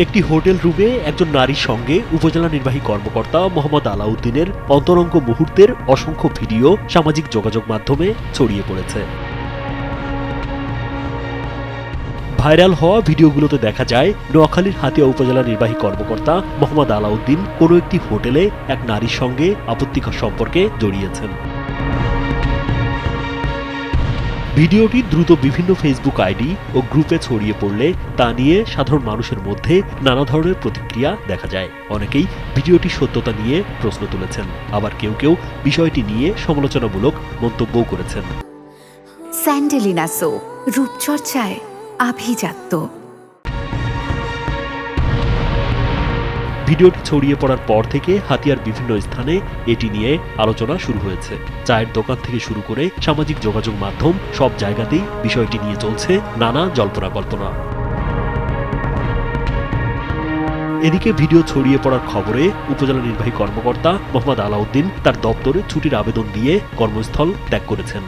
একটি হোটেল রুমে একজন নারীর সঙ্গে উপজেলা নির্বাহী কর্মকর্তা মোহাম্মদ আলাউদ্দিনের অন্তরঙ্গ মুহূর্তের অসংখ্য ভিডিও সামাজিক যোগাযোগ মাধ্যমে ছড়িয়ে পড়েছে। ভাইরাল হওয়া ভিডিওগুলোতে দেখা যায় নোয়াখালীর হাতিয়া উপজেলা নির্বাহী কর্মকর্তা মোহাম্মদ আলাউদ্দিন কোনো একটি হোটেলে এক নারীর সঙ্গে আপত্তিকর সম্পর্কে জড়িয়েছেন। ভিডিওটি দ্রুত বিভিন্ন ফেসবুক আইডি ও গ্রুপে ছড়িয়ে পড়লে তা নিয়ে সাধারণ মানুষের মধ্যে নানা ধরনের প্রতিক্রিয়া দেখা যায়। অনেকেই ভিডিওটির সত্যতা নিয়ে প্রশ্ন তুলেছেন, আবার কেউ কেউ বিষয়টি নিয়ে সমালোচনামূলক মন্তব্যও করেছেন। স্যান্ডেলিনা সো, রূপচর্চায় আভিজাত্য। ভিডিওটি ছড়িয়ে পড়ার পর থেকে হাতিয়ার বিভিন্ন স্থানে এটি নিয়ে আলোচনা শুরু হয়েছে। চায়ের দোকান থেকে শুরু করে সামাজিক যোগাযোগ মাধ্যম সব জায়গাতেই বিষয়টি নিয়ে চলছে নানা জল্পনা কল্পনা। এদিকে ভিডিও ছড়িয়ে পড়ার খবরে উপজেলা নির্বাহী কর্মকর্তা মোহাম্মদ আলাউদ্দিন তার দপ্তরে ছুটির আবেদন দিয়ে কর্মস্থল ত্যাগ করেছেন।